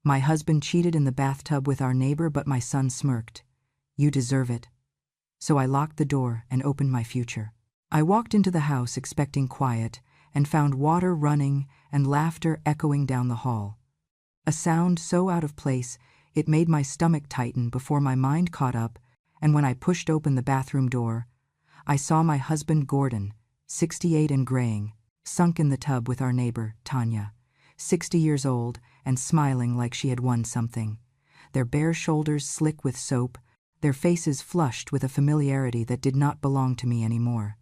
My husband cheated in the bathtub with our neighbor, but my son smirked. You deserve it. So I locked the door and opened my future. I walked into the house expecting quiet and found water running and laughter echoing down the hall. A sound so out of place it made my stomach tighten before my mind caught up, and when I pushed open the bathroom door, I saw my husband Gordon, 68 and graying, sunk in the tub with our neighbor, Tanya, 60 years old and smiling like she had won something, their bare shoulders slick with soap, their faces flushed with a familiarity that did not belong to me anymore,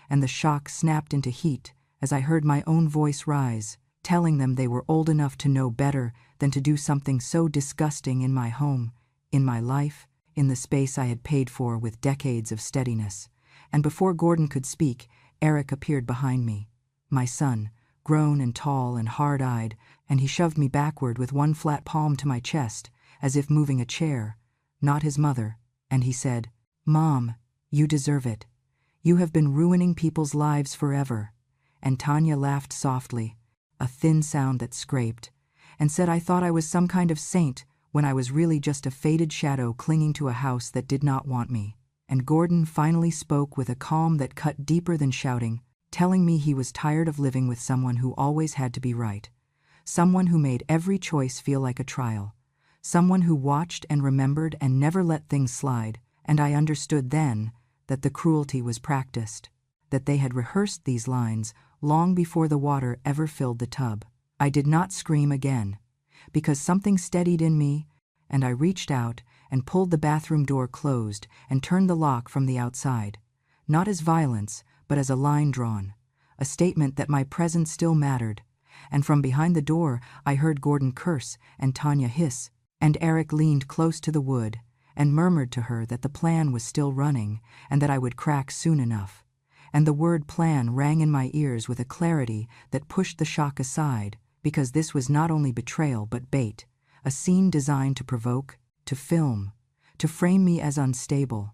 and the shock snapped into heat as I heard my own voice rise, telling them they were old enough to know better than to do something so disgusting in my home, in my life, in the space I had paid for with decades of steadiness. And before Gordon could speak, Eric appeared behind me, my son, grown and tall and hard-eyed, and he shoved me backward with one flat palm to my chest, as if moving a chair, not his mother, and he said, "Mom, you deserve it. You have been ruining people's lives forever." And Tanya laughed softly, a thin sound that scraped, and said I thought I was some kind of saint when I was really just a faded shadow clinging to a house that did not want me. And Gordon finally spoke with a calm that cut deeper than shouting, telling me he was tired of living with someone who always had to be right, someone who made every choice feel like a trial, someone who watched and remembered and never let things slide. And I understood then that the cruelty was practiced, that they had rehearsed these lines long before the water ever filled the tub. I did not scream again, because something steadied in me, and I reached out and pulled the bathroom door closed and turned the lock from the outside, not as violence, but as a line drawn, a statement that my presence still mattered. And from behind the door I heard Gordon curse and Tanya hiss, and Eric leaned close to the wood and murmured to her that the plan was still running and that I would crack soon enough. And the word plan rang in my ears with a clarity that pushed the shock aside, because this was not only betrayal but bait, a scene designed to provoke, to film, to frame me as unstable.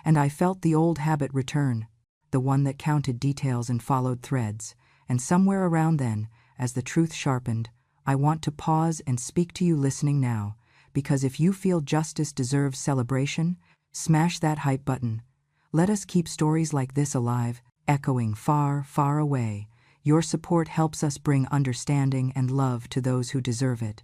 And I felt the old habit return, the one that counted details and followed threads. And somewhere around then, as the truth sharpened, I want to pause and speak to you listening now, because if you feel justice deserves celebration, smash that hype button. Let us keep stories like this alive, echoing far, far away. Your support helps us bring understanding and love to those who deserve it.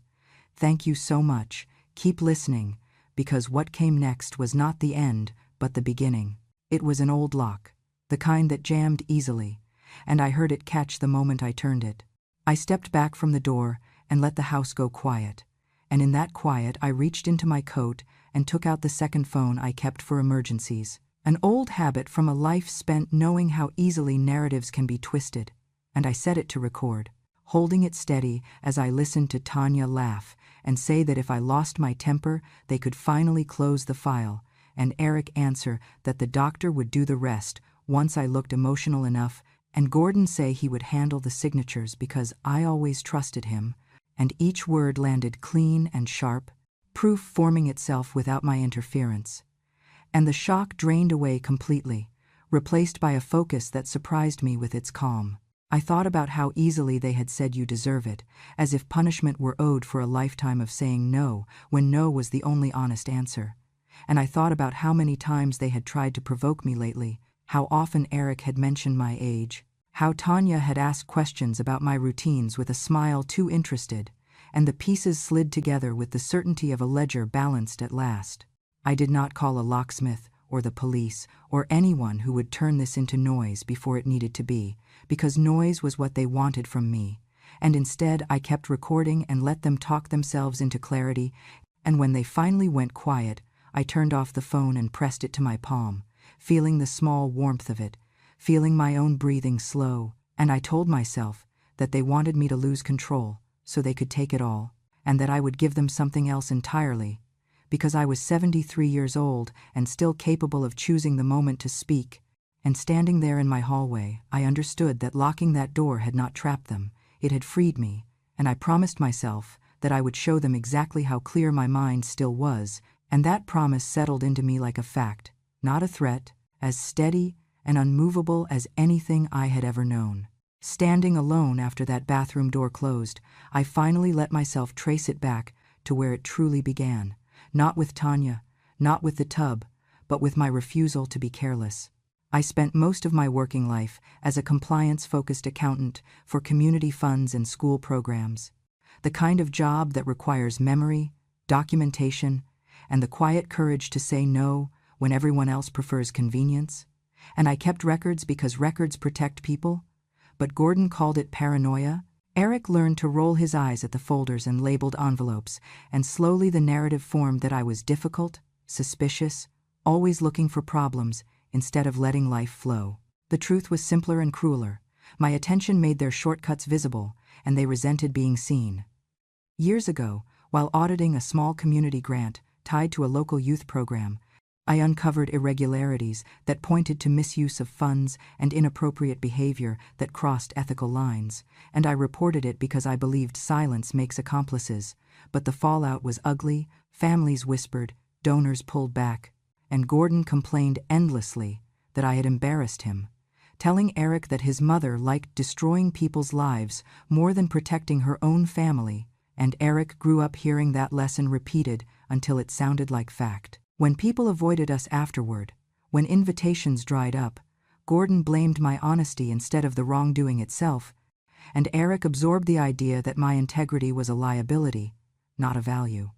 Thank you so much. Keep listening, because what came next was not the end, but the beginning. It was an old lock, the kind that jammed easily, and I heard it catch the moment I turned it. I stepped back from the door and let the house go quiet, and in that quiet I reached into my coat and took out the second phone I kept for emergencies, an old habit from a life spent knowing how easily narratives can be twisted. And I set it to record, holding it steady as I listened to Tanya laugh and say that if I lost my temper, they could finally close the file, and Eric answer that the doctor would do the rest once I looked emotional enough, and Gordon say he would handle the signatures because I always trusted him, and each word landed clean and sharp, proof forming itself without my interference. And the shock drained away completely, replaced by a focus that surprised me with its calm. I thought about how easily they had said you deserve it, as if punishment were owed for a lifetime of saying no, when no was the only honest answer. And I thought about how many times they had tried to provoke me lately, how often Eric had mentioned my age, how Tanya had asked questions about my routines with a smile too interested, and the pieces slid together with the certainty of a ledger balanced at last. I did not call a locksmith or the police or anyone who would turn this into noise before it needed to be, because noise was what they wanted from me, and instead I kept recording and let them talk themselves into clarity. And when they finally went quiet, I turned off the phone and pressed it to my palm, feeling the small warmth of it, feeling my own breathing slow, and I told myself that they wanted me to lose control so they could take it all, and that I would give them something else entirely, because I was 73 years old and still capable of choosing the moment to speak. And standing there in my hallway, I understood that locking that door had not trapped them, it had freed me, and I promised myself that I would show them exactly how clear my mind still was, and that promise settled into me like a fact, not a threat, as steady and unmovable as anything I had ever known. Standing alone after that bathroom door closed, I finally let myself trace it back to where it truly began. Not with Tanya, not with the tub, but with my refusal to be careless. I spent most of my working life as a compliance-focused accountant for community funds and school programs. The kind of job that requires memory, documentation, and the quiet courage to say no when everyone else prefers convenience. And I kept records because records protect people, but Gordon called it paranoia. Eric learned to roll his eyes at the folders and labeled envelopes, and slowly the narrative formed that I was difficult, suspicious, always looking for problems instead of letting life flow. The truth was simpler and crueler. My attention made their shortcuts visible, and they resented being seen. Years ago, while auditing a small community grant tied to a local youth program, I uncovered irregularities that pointed to misuse of funds and inappropriate behavior that crossed ethical lines, and I reported it because I believed silence makes accomplices. But the fallout was ugly, families whispered, donors pulled back, and Gordon complained endlessly that I had embarrassed him, telling Eric that his mother liked destroying people's lives more than protecting her own family, and Eric grew up hearing that lesson repeated until it sounded like fact. When people avoided us afterward, when invitations dried up, Gordon blamed my honesty instead of the wrongdoing itself, and Eric absorbed the idea that my integrity was a liability, not a value.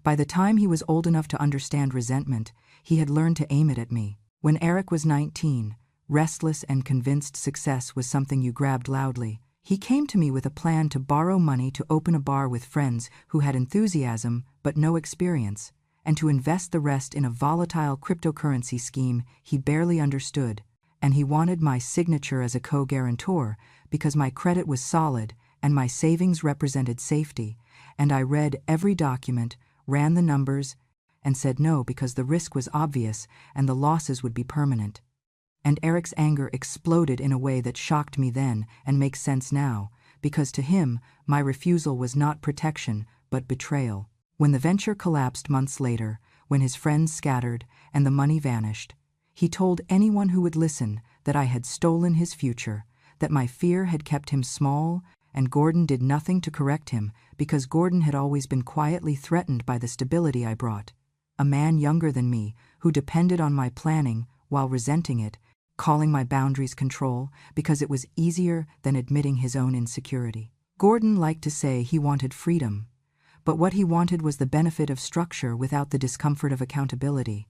By the time he was old enough to understand resentment, he had learned to aim it at me. When Eric was 19, restless and convinced success was something you grabbed loudly, he came to me with a plan to borrow money to open a bar with friends who had enthusiasm but no experience, and to invest the rest in a volatile cryptocurrency scheme he barely understood. And he wanted my signature as a co-guarantor because my credit was solid and my savings represented safety, and I read every document, ran the numbers, and said no because the risk was obvious and the losses would be permanent. And Eric's anger exploded in a way that shocked me then and makes sense now, because to him, my refusal was not protection but betrayal. When the venture collapsed months later, when his friends scattered and the money vanished, he told anyone who would listen that I had stolen his future, that my fear had kept him small, and Gordon did nothing to correct him because Gordon had always been quietly threatened by the stability I brought. A man younger than me who depended on my planning while resenting it, calling my boundaries control because it was easier than admitting his own insecurity. Gordon liked to say he wanted freedom, but what he wanted was the benefit of structure without the discomfort of accountability,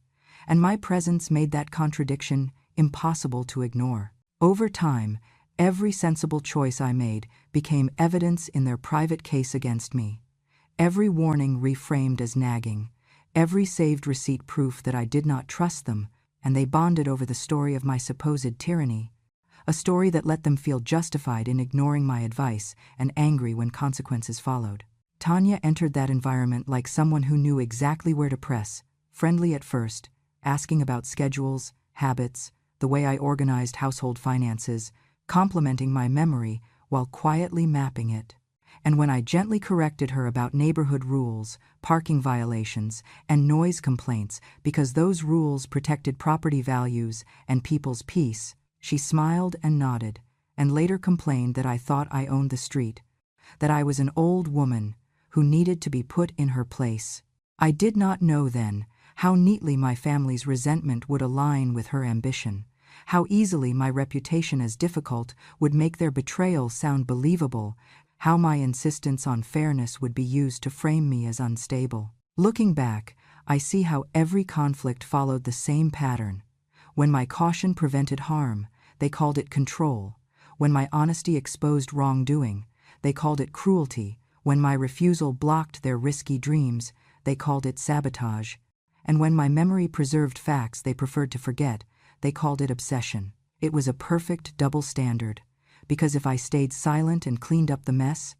and my presence made that contradiction impossible to ignore. Over time, every sensible choice I made became evidence in their private case against me. Every warning reframed as nagging, every saved receipt proof that I did not trust them, and they bonded over the story of my supposed tyranny, a story that let them feel justified in ignoring my advice and angry when consequences followed. Tanya entered that environment like someone who knew exactly where to press, friendly at first, asking about schedules, habits, the way I organized household finances, complimenting my memory while quietly mapping it. And when I gently corrected her about neighborhood rules, parking violations, and noise complaints because those rules protected property values and people's peace, she smiled and nodded, and later complained that I thought I owned the street, that I was an old woman who needed to be put in her place. I did not know then how neatly my family's resentment would align with her ambition, how easily my reputation as difficult would make their betrayal sound believable, how my insistence on fairness would be used to frame me as unstable. Looking back, I see how every conflict followed the same pattern. When my caution prevented harm, they called it control. When my honesty exposed wrongdoing, they called it cruelty. When my refusal blocked their risky dreams, they called it sabotage. And when my memory preserved facts they preferred to forget, they called it obsession. It was a perfect double standard, because if I stayed silent and cleaned up the mess,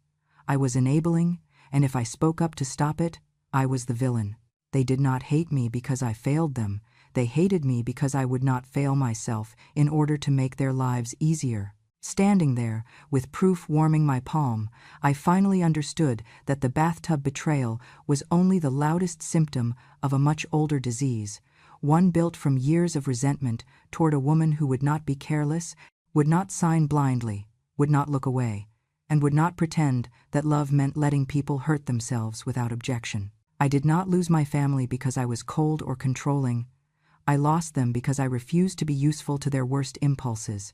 I was enabling, and if I spoke up to stop it, I was the villain. They did not hate me because I failed them. They hated me because I would not fail myself in order to make their lives easier. Standing there, with proof warming my palm, I finally understood that the bathtub betrayal was only the loudest symptom of a much older disease, one built from years of resentment toward a woman who would not be careless, would not sign blindly, would not look away, and would not pretend that love meant letting people hurt themselves without objection. I did not lose my family because I was cold or controlling. I lost them because I refused to be useful to their worst impulses.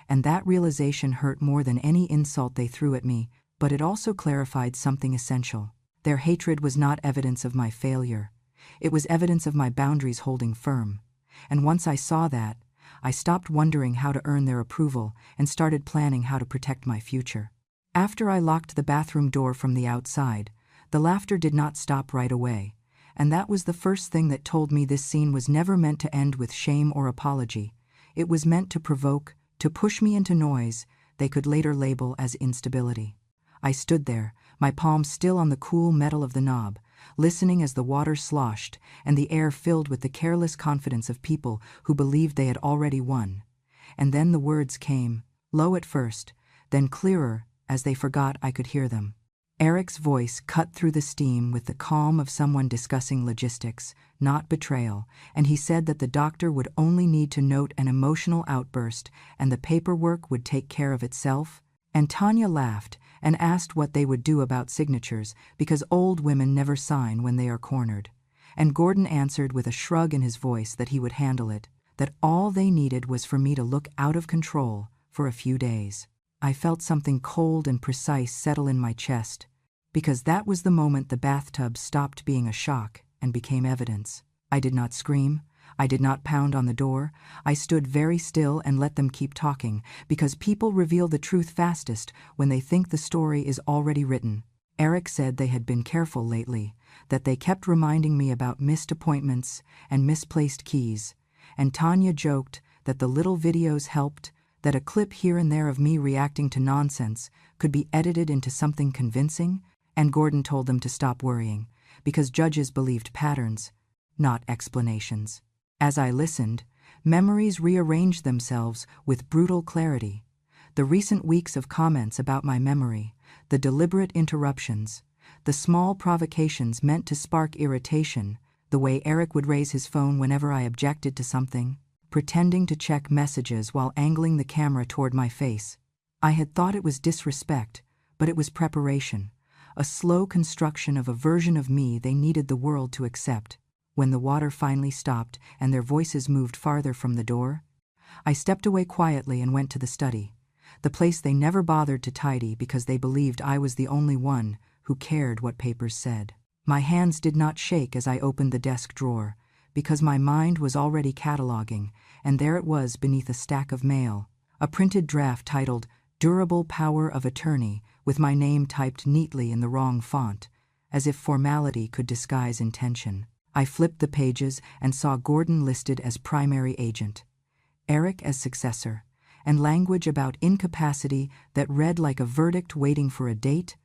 And that realization hurt more than any insult they threw at me, but it also clarified something essential. Their hatred was not evidence of my failure. It was evidence of my boundaries holding firm. And once I saw that, I stopped wondering how to earn their approval and started planning how to protect my future. After I locked the bathroom door from the outside, the laughter did not stop right away, and that was the first thing that told me this scene was never meant to end with shame or apology. It was meant to provoke, to push me into noise they could later label as instability. I stood there, my palm still on the cool metal of the knob, listening as the water sloshed and the air filled with the careless confidence of people who believed they had already won. And then the words came, low at first, then clearer as they forgot I could hear them. Eric's voice cut through the steam with the calm of someone discussing logistics, not betrayal, and he said that the doctor would only need to note an emotional outburst and the paperwork would take care of itself. And Tanya laughed and asked what they would do about signatures because old women never sign when they are cornered. And Gordon answered with a shrug in his voice that he would handle it, that all they needed was for me to look out of control for a few days. I felt something cold and precise settle in my chest, because that was the moment the bathtub stopped being a shock and became evidence. I did not scream. I did not pound on the door. I stood very still and let them keep talking, because people reveal the truth fastest when they think the story is already written. Eric said they had been careful lately, that they kept reminding me about missed appointments and misplaced keys, and Tanya joked that the little videos helped, that a clip here and there of me reacting to nonsense could be edited into something convincing, and Gordon told them to stop worrying, because judges believed patterns, not explanations. As I listened, memories rearranged themselves with brutal clarity. The recent weeks of comments about my memory, the deliberate interruptions, the small provocations meant to spark irritation, the way Eric would raise his phone whenever I objected to something, pretending to check messages while angling the camera toward my face. I had thought it was disrespect, but it was preparation, a slow construction of a version of me they needed the world to accept. When the water finally stopped and their voices moved farther from the door, I stepped away quietly and went to the study, the place they never bothered to tidy because they believed I was the only one who cared what papers said. My hands did not shake as I opened the desk drawer, because my mind was already cataloging, and there it was beneath a stack of mail, a printed draft titled Durable Power of Attorney with my name typed neatly in the wrong font, as if formality could disguise intention. I flipped the pages and saw Gordon listed as primary agent, Eric as successor, and language about incapacity that read like a verdict waiting for a date,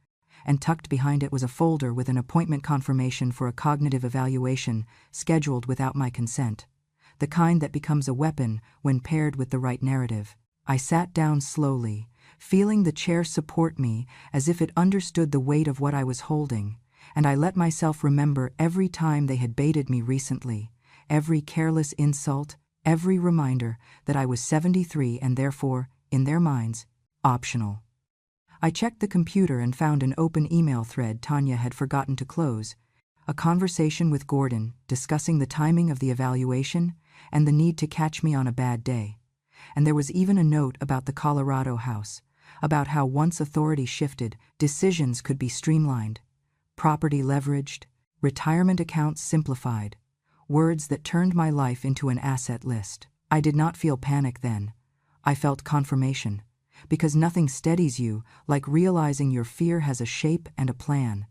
and tucked behind it was a folder with an appointment confirmation for a cognitive evaluation scheduled without my consent, the kind that becomes a weapon when paired with the right narrative. I sat down slowly, feeling the chair support me as if it understood the weight of what I was holding, and I let myself remember every time they had baited me recently, every careless insult, every reminder that I was 73 and therefore, in their minds, optional. I checked the computer and found an open email thread Tanya had forgotten to close, a conversation with Gordon discussing the timing of the evaluation and the need to catch me on a bad day. And there was even a note about the Colorado house, about how once authority shifted, decisions could be streamlined, property leveraged, retirement accounts simplified, words that turned my life into an asset list. I did not feel panic then. I felt confirmation, because nothing steadies you like realizing your fear has a shape and a plan,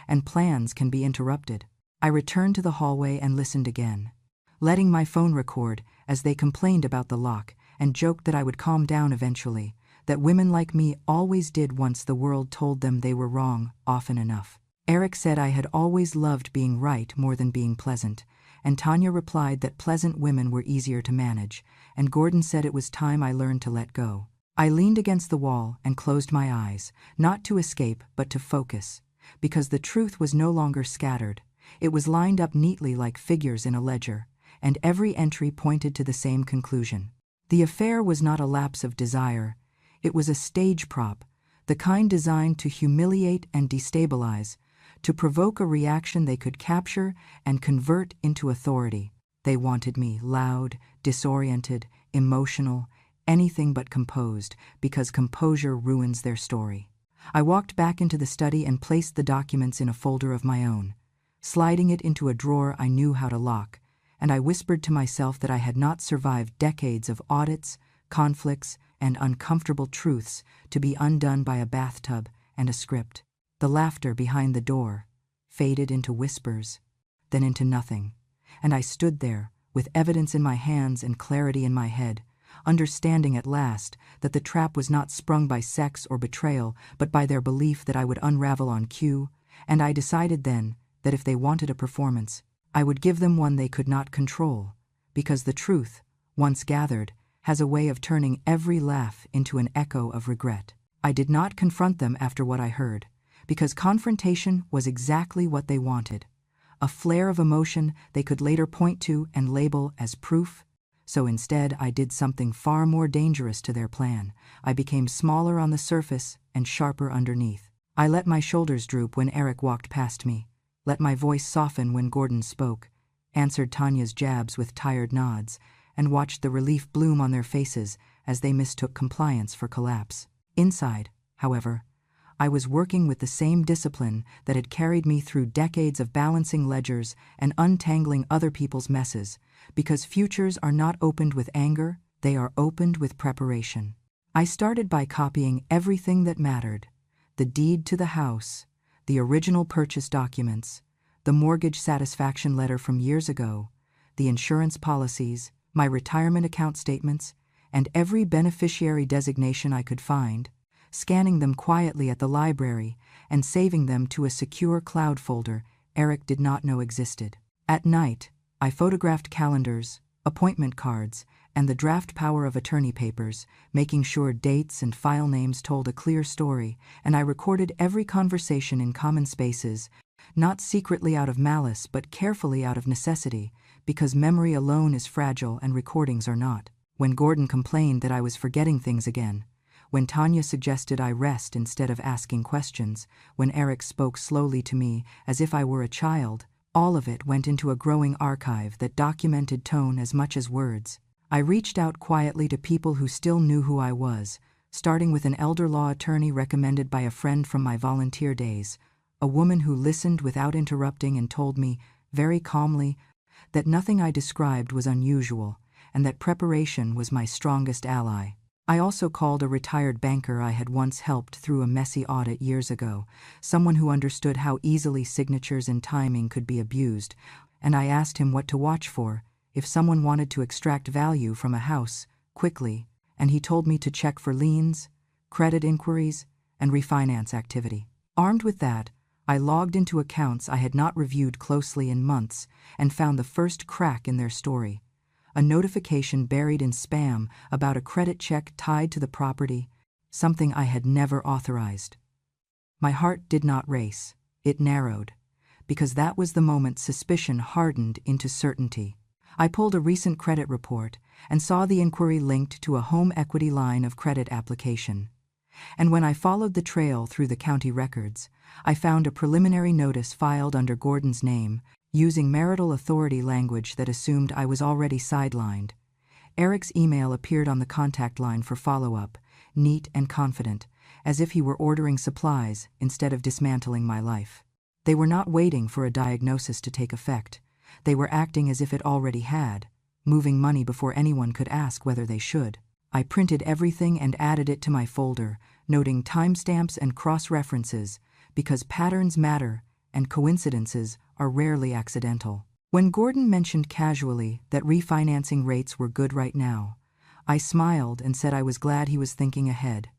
and plans can be interrupted. I returned to the hallway and listened again, letting my phone record as they complained about the lock and joked that I would calm down eventually, that women like me always did once the world told them they were wrong often enough. Eric said I had always loved being right more than being pleasant, and Tanya replied that pleasant women were easier to manage, and Gordon said it was time I learned to let go. I leaned against the wall and closed my eyes, not to escape but to focus, because the truth was no longer scattered. It was lined up neatly like figures in a ledger, and every entry pointed to the same conclusion. The affair was not a lapse of desire. It was a stage prop, the kind designed to humiliate and destabilize, to provoke a reaction they could capture and convert into authority. They wanted me loud, disoriented, emotional, anything but composed, because composure ruins their story. I walked back into the study and placed the documents in a folder of my own, sliding it into a drawer I knew how to lock, and I whispered to myself that I had not survived decades of audits, conflicts, and uncomfortable truths to be undone by a bathtub and a script. The laughter behind the door faded into whispers, then into nothing, and I stood there, with evidence in my hands and clarity in my head, understanding at last that the trap was not sprung by sex or betrayal, but by their belief that I would unravel on cue, and I decided then that if they wanted a performance, I would give them one they could not control, because the truth, once gathered, has a way of turning every laugh into an echo of regret. I did not confront them after what I heard, because confrontation was exactly what they wanted, a flare of emotion they could later point to and label as proof. So instead, I did something far more dangerous to their plan. I became smaller on the surface and sharper underneath. I let my shoulders droop when Eric walked past me, let my voice soften when Gordon spoke, answered Tanya's jabs with tired nods, and watched the relief bloom on their faces as they mistook compliance for collapse. Inside, however, I was working with the same discipline that had carried me through decades of balancing ledgers and untangling other people's messes, because futures are not opened with anger, they are opened with preparation. I started by copying everything that mattered: the deed to the house, the original purchase documents, the mortgage satisfaction letter from years ago, the insurance policies, my retirement account statements, and every beneficiary designation I could find, scanning them quietly at the library and saving them to a secure cloud folder Eric did not know existed. At night, I photographed calendars, appointment cards, and the draft power of attorney papers, making sure dates and file names told a clear story, and I recorded every conversation in common spaces, not secretly out of malice but carefully out of necessity, because memory alone is fragile and recordings are not. When Gordon complained that I was forgetting things again, when Tanya suggested I rest instead of asking questions, when Eric spoke slowly to me as if I were a child, all of it went into a growing archive that documented tone as much as words. I reached out quietly to people who still knew who I was, starting with an elder law attorney recommended by a friend from my volunteer days, a woman who listened without interrupting and told me, very calmly, that nothing I described was unusual, and that preparation was my strongest ally. I also called a retired banker I had once helped through a messy audit years ago, someone who understood how easily signatures and timing could be abused, and I asked him what to watch for if someone wanted to extract value from a house quickly, and he told me to check for liens, credit inquiries, and refinance activity. Armed with that, I logged into accounts I had not reviewed closely in months and found the first crack in their story: a notification buried in spam about a credit check tied to the property, something I had never authorized. My heart did not race, it narrowed, because that was the moment suspicion hardened into certainty. I pulled a recent credit report and saw the inquiry linked to a home equity line of credit application. And when I followed the trail through the county records, I found a preliminary notice filed under Gordon's name, using marital authority language that assumed I was already sidelined. Eric's email appeared on the contact line for follow-up, neat and confident, as if he were ordering supplies instead of dismantling my life. They were not waiting for a diagnosis to take effect. They were acting as if it already had, moving money before anyone could ask whether they should. I printed everything and added it to my folder, noting timestamps and cross-references, because patterns matter and coincidences are rarely accidental. When Gordon mentioned casually that refinancing rates were good right now, I smiled and said I was glad he was thinking ahead.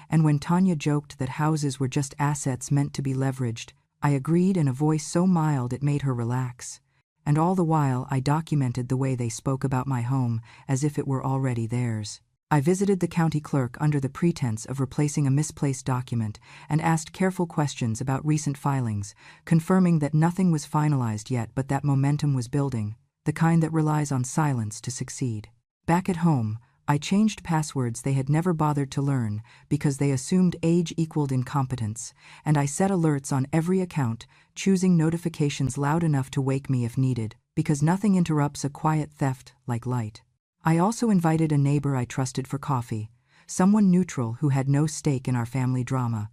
And when Tanya joked that houses were just assets meant to be leveraged, I agreed in a voice so mild it made her relax. And all the while I documented the way they spoke about my home as if it were already theirs. I visited the county clerk under the pretense of replacing a misplaced document and asked careful questions about recent filings, confirming that nothing was finalized yet but that momentum was building, the kind that relies on silence to succeed. Back at home, I changed passwords they had never bothered to learn because they assumed age equaled incompetence, and I set alerts on every account, choosing notifications loud enough to wake me if needed, because nothing interrupts a quiet theft like light. I also invited a neighbor I trusted for coffee, someone neutral who had no stake in our family drama,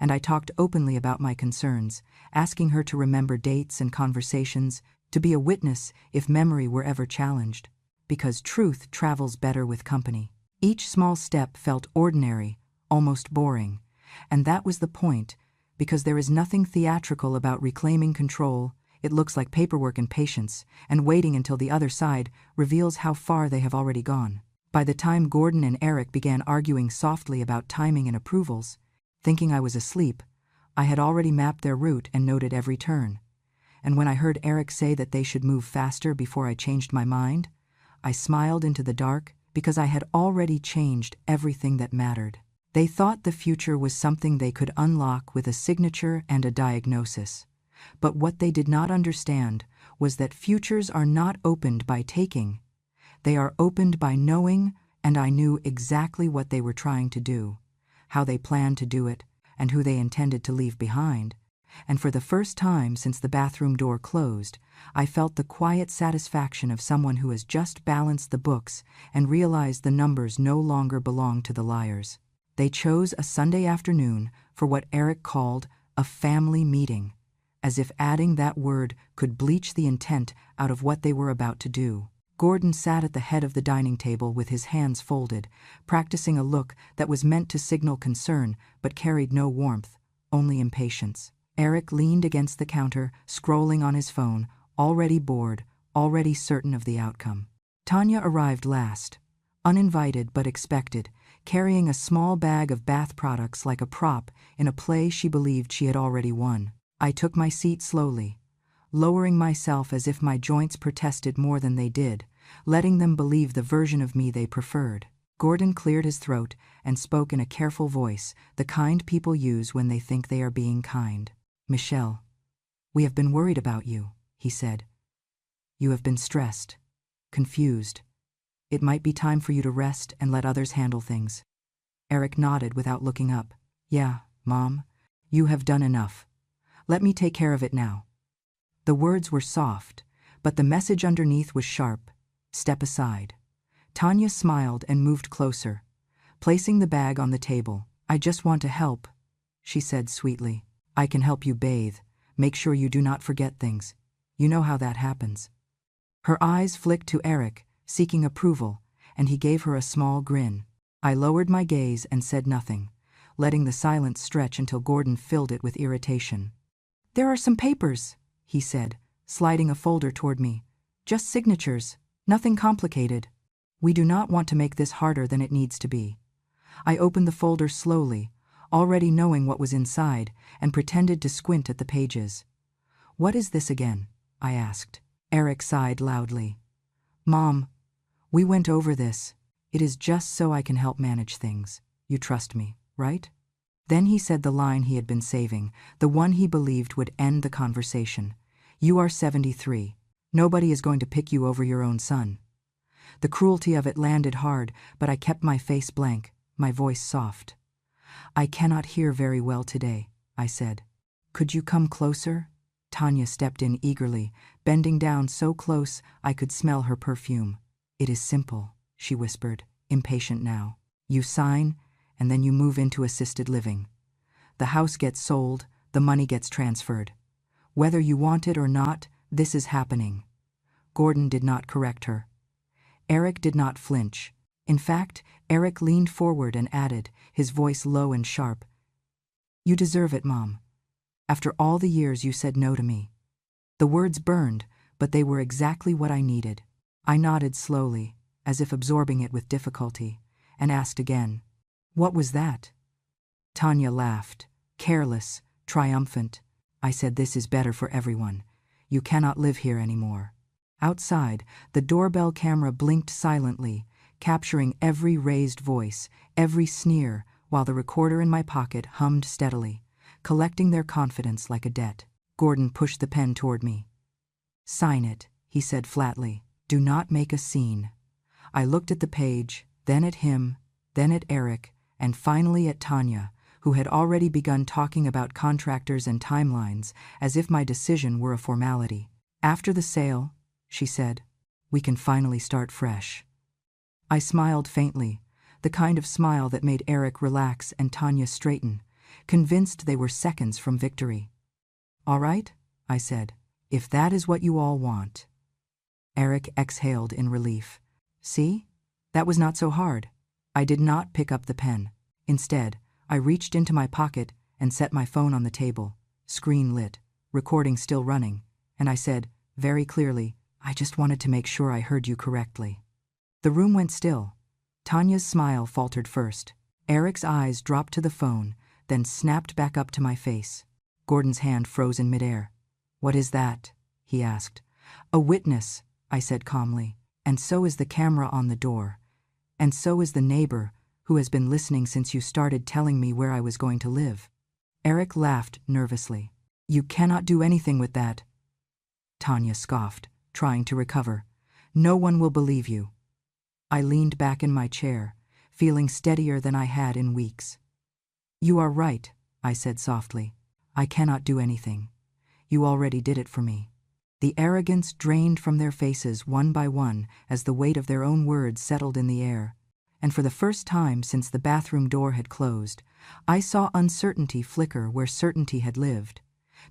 and I talked openly about my concerns, asking her to remember dates and conversations, to be a witness if memory were ever challenged, because truth travels better with company. Each small step felt ordinary, almost boring, and that was the point, because there is nothing theatrical about reclaiming control. It looks like paperwork and patience, and waiting until the other side reveals how far they have already gone. By the time Gordon and Eric began arguing softly about timing and approvals, thinking I was asleep, I had already mapped their route and noted every turn. And when I heard Eric say that they should move faster before I changed my mind, I smiled into the dark because I had already changed everything that mattered. They thought the future was something they could unlock with a signature and a diagnosis. But what they did not understand was that futures are not opened by taking. They are opened by knowing, and I knew exactly what they were trying to do, how they planned to do it, and who they intended to leave behind. And for the first time since the bathroom door closed, I felt the quiet satisfaction of someone who has just balanced the books and realized the numbers no longer belong to the liars. They chose a Sunday afternoon for what Eric called a family meeting, as if adding that word could bleach the intent out of what they were about to do. Gordon sat at the head of the dining table with his hands folded, practicing a look that was meant to signal concern but carried no warmth, only impatience. Eric leaned against the counter, scrolling on his phone, already bored, already certain of the outcome. Tanya arrived last, uninvited but expected, carrying a small bag of bath products like a prop in a play she believed she had already won. I took my seat slowly, lowering myself as if my joints protested more than they did, letting them believe the version of me they preferred. Gordon cleared his throat and spoke in a careful voice, the kind people use when they think they are being kind. "Michelle, we have been worried about you," he said. "You have been stressed, confused. It might be time for you to rest and let others handle things." Eric nodded without looking up. "Yeah, Mom, you have done enough. Let me take care of it now." The words were soft, but the message underneath was sharp. "Step aside." Tanya smiled and moved closer, placing the bag on the table. "I just want to help," she said sweetly. "I can help you bathe, make sure you do not forget things. You know how that happens." Her eyes flicked to Eric, seeking approval, and he gave her a small grin. I lowered my gaze and said nothing, letting the silence stretch until Gordon filled it with irritation. "There are some papers," he said, sliding a folder toward me. "Just signatures, nothing complicated. We do not want to make this harder than it needs to be." I opened the folder slowly, already knowing what was inside, and pretended to squint at the pages. "What is this again?" I asked. Eric sighed loudly. "Mom, we went over this. It is just so I can help manage things. You trust me, right?" Then he said the line he had been saving, the one he believed would end the conversation. "You are 73. Nobody is going to pick you over your own son." The cruelty of it landed hard, but I kept my face blank, my voice soft. "I cannot hear very well today," I said. "Could you come closer?" Tanya stepped in eagerly, bending down so close I could smell her perfume. "It is simple," she whispered, impatient now. "You sign, and then you move into assisted living. The house gets sold, the money gets transferred. Whether you want it or not, this is happening." Gordon did not correct her. Eric did not flinch. In fact, Eric leaned forward and added, his voice low and sharp, "You deserve it, Mom. After all the years you said no to me." The words burned, but they were exactly what I needed. I nodded slowly, as if absorbing it with difficulty, and asked again, "What was that?" Tanya laughed, careless, triumphant. I said, "This is better for everyone. You cannot live here anymore." Outside, the doorbell camera blinked silently, capturing every raised voice, every sneer, while the recorder in my pocket hummed steadily, collecting their confidence like a debt. Gordon pushed the pen toward me. "Sign it," he said flatly. "Do not make a scene." I looked at the page, then at him, then at Eric, and finally at Tanya, who had already begun talking about contractors and timelines as if my decision were a formality. After the sale, she said, we can finally start fresh. I smiled faintly, the kind of smile that made Eric relax and Tanya straighten, convinced they were seconds from victory. All right, I said, if that is what you all want. Eric exhaled in relief. See? That was not so hard. I did not pick up the pen. Instead, I reached into my pocket and set my phone on the table, screen lit, recording still running, and I said, very clearly, I just wanted to make sure I heard you correctly. The room went still. Tanya's smile faltered first. Eric's eyes dropped to the phone, then snapped back up to my face. Gordon's hand froze in midair. What is that? He asked. A witness, I said calmly, and so is the camera on the door. And so is the neighbor, who has been listening since you started telling me where I was going to live. Eric laughed nervously. You cannot do anything with that. Tanya scoffed, trying to recover. No one will believe you. I leaned back in my chair, feeling steadier than I had in weeks. You are right, I said softly. I cannot do anything. You already did it for me. The arrogance drained from their faces one by one as the weight of their own words settled in the air. And for the first time since the bathroom door had closed, I saw uncertainty flicker where certainty had lived.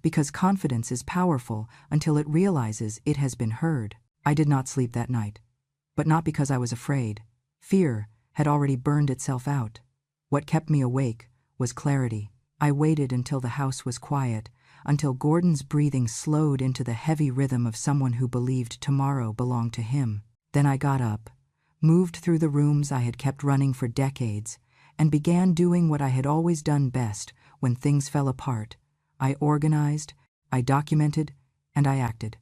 Because confidence is powerful until it realizes it has been heard. I did not sleep that night. But not because I was afraid. Fear had already burned itself out. What kept me awake was clarity. I waited until the house was quiet, until Gordon's breathing slowed into the heavy rhythm of someone who believed tomorrow belonged to him. Then I got up, moved through the rooms I had kept running for decades, and began doing what I had always done best when things fell apart. I organized, I documented, and I acted.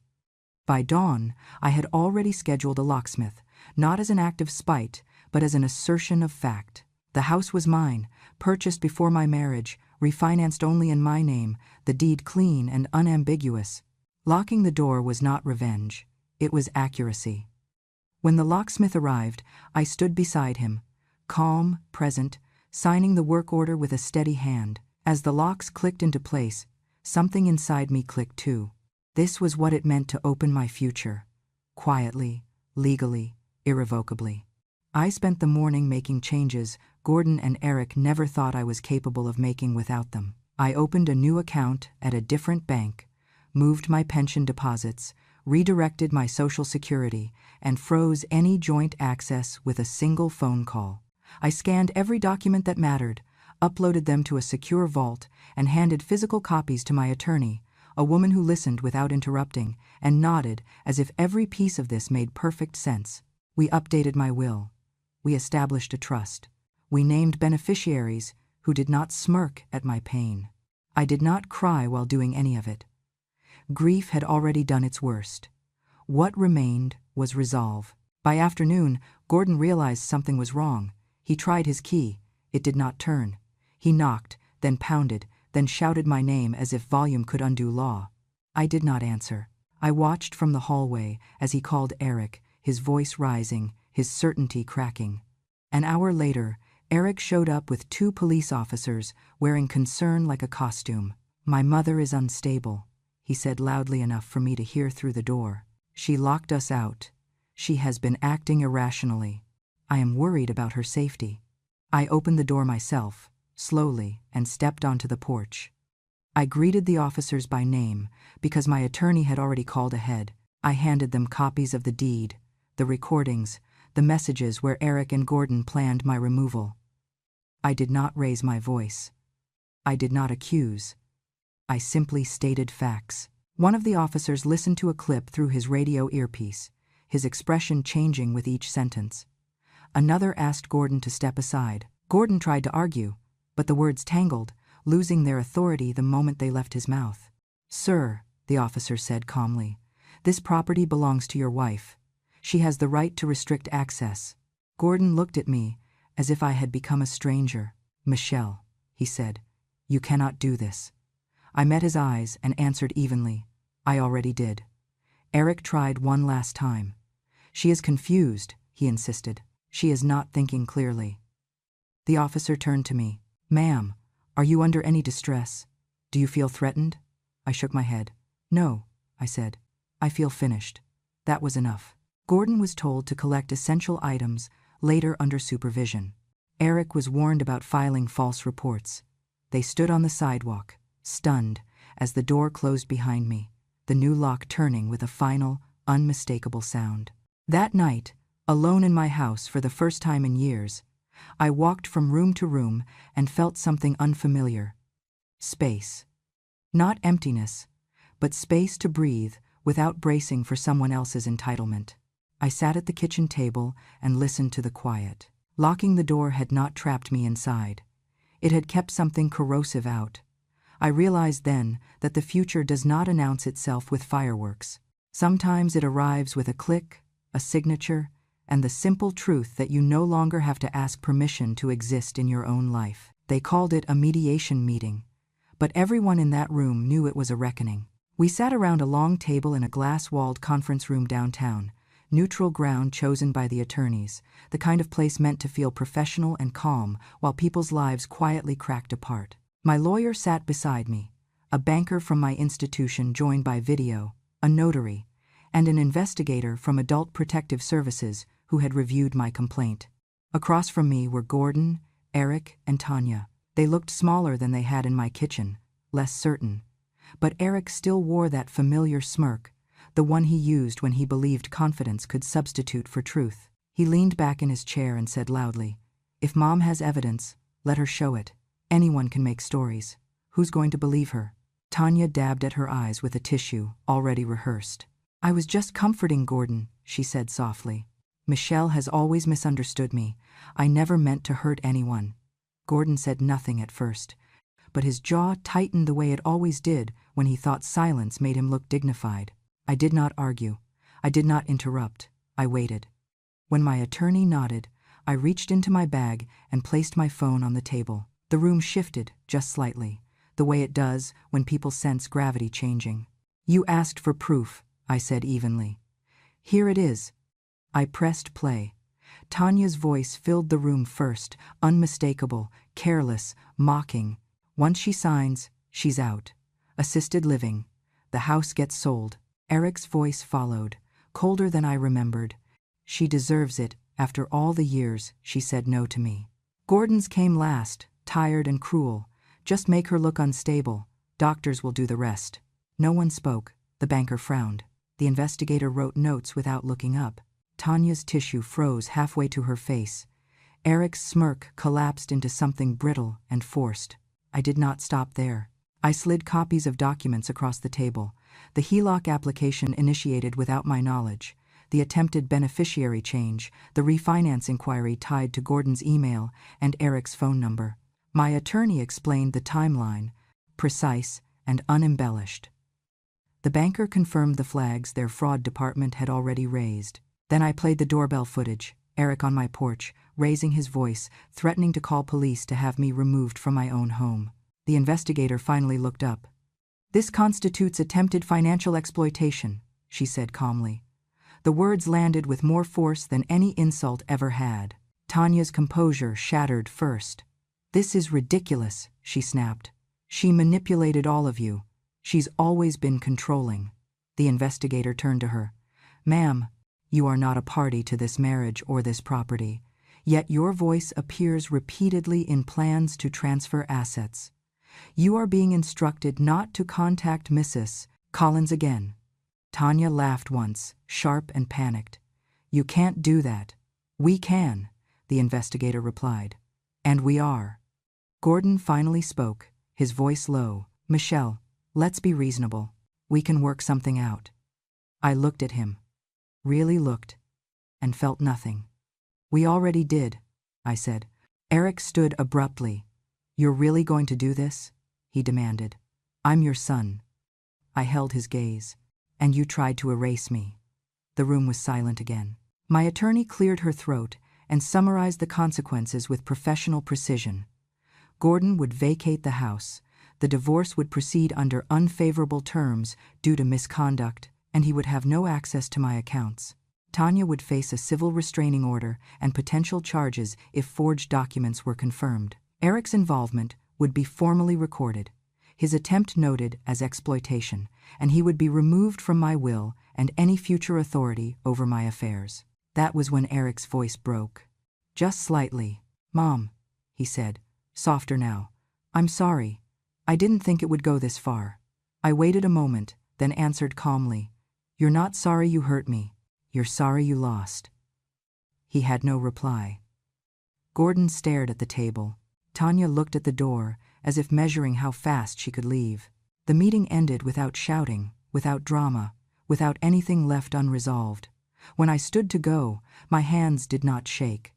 By dawn, I had already scheduled a locksmith, not as an act of spite, but as an assertion of fact. The house was mine, purchased before my marriage, refinanced only in my name, the deed clean and unambiguous. Locking the door was not revenge, it was accuracy. When the locksmith arrived, I stood beside him, calm, present, signing the work order with a steady hand. As the locks clicked into place, something inside me clicked too. This was what it meant to open my future. Quietly, legally, irrevocably. I spent the morning making changes Gordon and Eric never thought I was capable of making without them. I opened a new account at a different bank, moved my pension deposits, redirected my Social Security, and froze any joint access with a single phone call. I scanned every document that mattered, uploaded them to a secure vault, and handed physical copies to my attorney, a woman who listened without interrupting and nodded as if every piece of this made perfect sense. We updated my will. We established a trust. We named beneficiaries who did not smirk at my pain. I did not cry while doing any of it. Grief had already done its worst. What remained was resolve. By afternoon, Gordon realized something was wrong. He tried his key. It did not turn. He knocked, then pounded, then shouted my name as if volume could undo law. I did not answer. I watched from the hallway as he called Eric, his voice rising, his certainty cracking. An hour later, Eric showed up with 2 police officers wearing concern like a costume. My mother is unstable, he said loudly enough for me to hear through the door. She locked us out. She has been acting irrationally. I am worried about her safety. I opened the door myself, slowly, and stepped onto the porch. I greeted the officers by name because my attorney had already called ahead. I handed them copies of the deed, the recordings, the messages where Eric and Gordon planned my removal. I did not raise my voice. I did not accuse. I simply stated facts. One of the officers listened to a clip through his radio earpiece, his expression changing with each sentence. Another asked Gordon to step aside. Gordon tried to argue, but the words tangled, losing their authority the moment they left his mouth. Sir, the officer said calmly, this property belongs to your wife. She has the right to restrict access. Gordon looked at me as if I had become a stranger. Michelle, he said, you cannot do this. I met his eyes and answered evenly. I already did. Eric tried one last time. She is confused, he insisted. She is not thinking clearly. The officer turned to me. Ma'am, are you under any distress? Do you feel threatened? I shook my head. No, I said. I feel finished. That was enough. Gordon was told to collect essential items, later under supervision. Eric was warned about filing false reports. They stood on the sidewalk, stunned, as the door closed behind me, the new lock turning with a final, unmistakable sound. That night, alone in my house for the first time in years, I walked from room to room and felt something unfamiliar. Space. Not emptiness, but space to breathe without bracing for someone else's entitlement. I sat at the kitchen table and listened to the quiet. Locking the door had not trapped me inside. It had kept something corrosive out. I realized then that the future does not announce itself with fireworks. Sometimes it arrives with a click, a signature, and the simple truth that you no longer have to ask permission to exist in your own life. They called it a mediation meeting, but everyone in that room knew it was a reckoning. We sat around a long table in a glass-walled conference room downtown, neutral ground chosen by the attorneys, the kind of place meant to feel professional and calm while people's lives quietly cracked apart. My lawyer sat beside me, a banker from my institution joined by video, a notary, and an investigator from Adult Protective Services who had reviewed my complaint. Across from me were Gordon, Eric, and Tanya. They looked smaller than they had in my kitchen, less certain. But Eric still wore that familiar smirk, the one he used when he believed confidence could substitute for truth. He leaned back in his chair and said loudly, "If Mom has evidence, let her show it. Anyone can make stories. Who's going to believe her?" Tanya dabbed at her eyes with a tissue, already rehearsed. "I was just comforting Gordon," she said softly. "Michelle has always misunderstood me. I never meant to hurt anyone." Gordon said nothing at first, but his jaw tightened the way it always did when he thought silence made him look dignified. I did not argue. I did not interrupt. I waited. When my attorney nodded, I reached into my bag and placed my phone on the table. The room shifted, just slightly, the way it does when people sense gravity changing. "You asked for proof," I said evenly. "Here it is." I pressed play. Tanya's voice filled the room first, unmistakable, careless, mocking. "Once she signs, she's out. Assisted living. The house gets sold." Eric's voice followed, colder than I remembered. "She deserves it, after all the years she said no to me." Gordon's came last, tired and cruel. "Just make her look unstable. Doctors will do the rest." No one spoke. The banker frowned. The investigator wrote notes without looking up. Tanya's tissue froze halfway to her face. Eric's smirk collapsed into something brittle and forced. I did not stop there. I slid copies of documents across the table. The HELOC application initiated without my knowledge, the attempted beneficiary change, the refinance inquiry tied to Gordon's email and Eric's phone number. My attorney explained the timeline, precise and unembellished. The banker confirmed the flags their fraud department had already raised. Then I played the doorbell footage, Eric on my porch, raising his voice, threatening to call police to have me removed from my own home. The investigator finally looked up. "This constitutes attempted financial exploitation," she said calmly. The words landed with more force than any insult ever had. Tanya's composure shattered first. "This is ridiculous," she snapped. "She manipulated all of you. She's always been controlling." The investigator turned to her. "Ma'am, you are not a party to this marriage or this property, yet your voice appears repeatedly in plans to transfer assets. You are being instructed not to contact Mrs. Collins again." Tanya laughed once, sharp and panicked. "You can't do that." "We can," the investigator replied. "And we are." Gordon finally spoke, his voice low. "Michelle, let's be reasonable. We can work something out." I looked at him, really looked, and felt nothing. "We already did," I said. Eric stood abruptly. "You're really going to do this?" he demanded. "I'm your son." I held his gaze. "And you tried to erase me." The room was silent again. My attorney cleared her throat and summarized the consequences with professional precision. Gordon would vacate the house, the divorce would proceed under unfavorable terms due to misconduct, and he would have no access to my accounts. Tanya would face a civil restraining order and potential charges if forged documents were confirmed. Eric's involvement would be formally recorded, his attempt noted as exploitation, and he would be removed from my will and any future authority over my affairs. That was when Eric's voice broke. Just slightly. "Mom," he said, softer now. "I'm sorry. I didn't think it would go this far." I waited a moment, then answered calmly, "You're not sorry you hurt me. You're sorry you lost." He had no reply. Gordon stared at the table. Tanya looked at the door, as if measuring how fast she could leave. The meeting ended without shouting, without drama, without anything left unresolved. When I stood to go, my hands did not shake.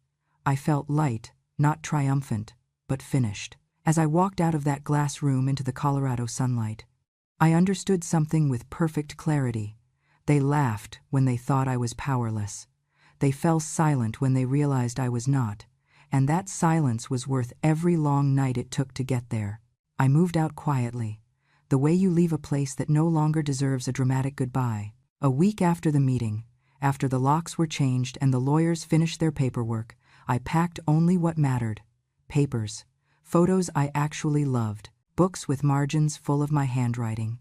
I felt light, not triumphant, but finished. As I walked out of that glass room into the Colorado sunlight, I understood something with perfect clarity. They laughed when they thought I was powerless. They fell silent when they realized I was not, and that silence was worth every long night it took to get there. I moved out quietly, the way you leave a place that no longer deserves a dramatic goodbye. A week after the meeting, after the locks were changed and the lawyers finished their paperwork, I packed only what mattered: papers, photos I actually loved, books with margins full of my handwriting.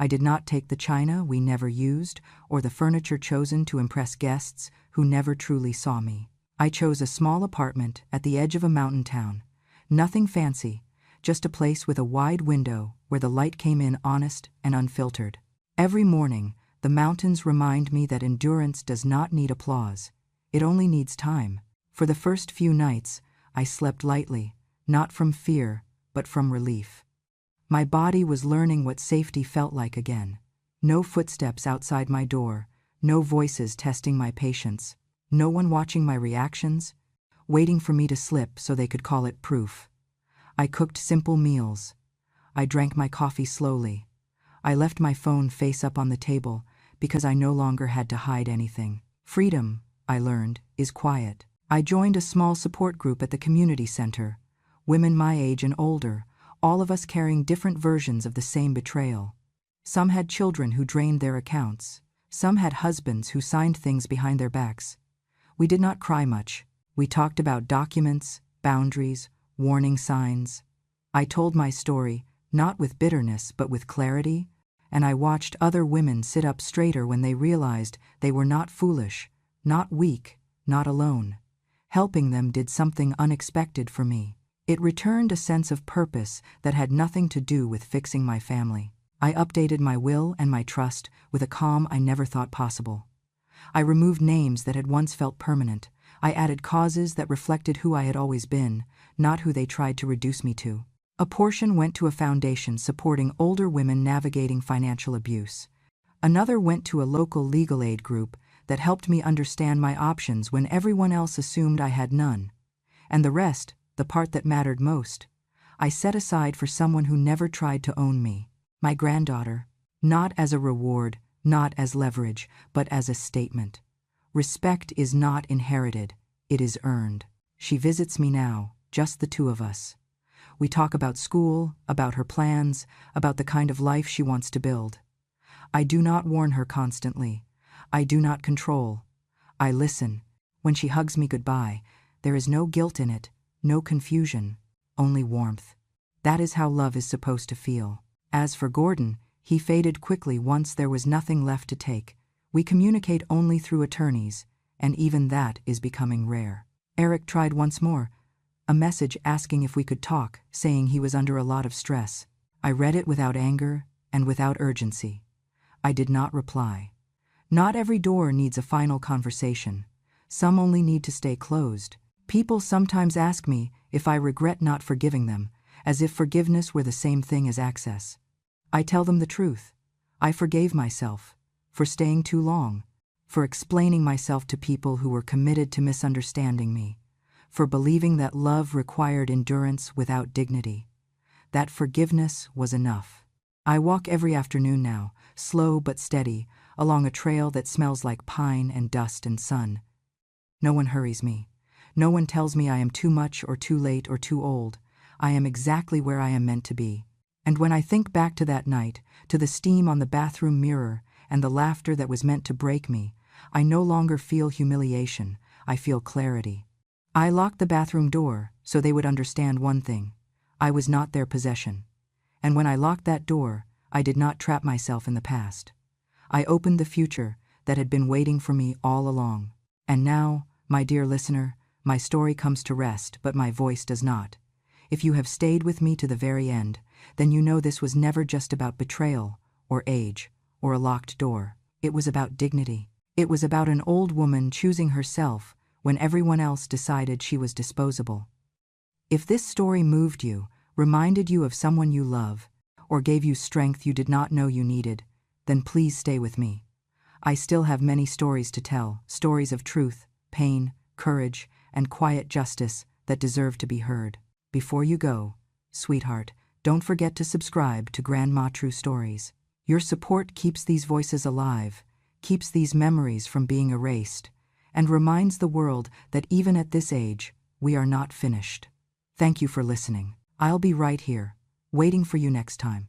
I did not take the china we never used or the furniture chosen to impress guests who never truly saw me. I chose a small apartment at the edge of a mountain town. Nothing fancy, just a place with a wide window where the light came in honest and unfiltered. Every morning, the mountains remind me that endurance does not need applause. It only needs time. For the first few nights, I slept lightly, not from fear, but from relief. My body was learning what safety felt like again. No footsteps outside my door, no voices testing my patience, no one watching my reactions, waiting for me to slip so they could call it proof. I cooked simple meals. I drank my coffee slowly. I left my phone face up on the table because I no longer had to hide anything. Freedom, I learned, is quiet. I joined a small support group at the community center. Women my age and older, all of us carrying different versions of the same betrayal. Some had children who drained their accounts. Some had husbands who signed things behind their backs. We did not cry much. We talked about documents, boundaries, warning signs. I told my story, not with bitterness but with clarity, and I watched other women sit up straighter when they realized they were not foolish, not weak, not alone. Helping them did something unexpected for me. It returned a sense of purpose that had nothing to do with fixing my family. I updated my will and my trust with a calm I never thought possible. I removed names that had once felt permanent. I added causes that reflected who I had always been, not who they tried to reduce me to. A portion went to a foundation supporting older women navigating financial abuse. Another went to a local legal aid group that helped me understand my options when everyone else assumed I had none. And the rest, the part that mattered most, I set aside for someone who never tried to own me, my granddaughter, not as a reward, not as leverage, but as a statement. Respect is not inherited, it is earned. She visits me now, just the two of us. We talk about school, about her plans, about the kind of life she wants to build. I do not warn her constantly. I do not control. I listen. When she hugs me goodbye, there is no guilt in it, no confusion, only warmth. That is how love is supposed to feel. As for Gordon, he faded quickly once there was nothing left to take. We communicate only through attorneys, and even that is becoming rare. Eric tried once more, a message asking if we could talk, saying he was under a lot of stress. I read it without anger and without urgency. I did not reply. Not every door needs a final conversation. Some only need to stay closed. People sometimes ask me if I regret not forgiving them, as if forgiveness were the same thing as access. I tell them the truth. I forgave myself for staying too long, for explaining myself to people who were committed to misunderstanding me, for believing that love required endurance without dignity. That forgiveness was enough. I walk every afternoon now, slow but steady, along a trail that smells like pine and dust and sun. No one hurries me. No one tells me I am too much or too late or too old. I am exactly where I am meant to be. And when I think back to that night, to the steam on the bathroom mirror and the laughter that was meant to break me, I no longer feel humiliation, I feel clarity. I locked the bathroom door so they would understand one thing. I was not their possession. And when I locked that door, I did not trap myself in the past. I opened the future that had been waiting for me all along. And now, my dear listener, my story comes to rest, but my voice does not. If you have stayed with me to the very end, then you know this was never just about betrayal, or age, or a locked door. It was about dignity. It was about an old woman choosing herself when everyone else decided she was disposable. If this story moved you, reminded you of someone you love, or gave you strength you did not know you needed, then please stay with me. I still have many stories to tell, stories of truth, pain, courage, and quiet justice that deserve to be heard. Before you go, sweetheart, don't forget to subscribe to Grandma True Stories. Your support keeps these voices alive, keeps these memories from being erased, and reminds the world that even at this age, we are not finished. Thank you for listening. I'll be right here, waiting for you next time.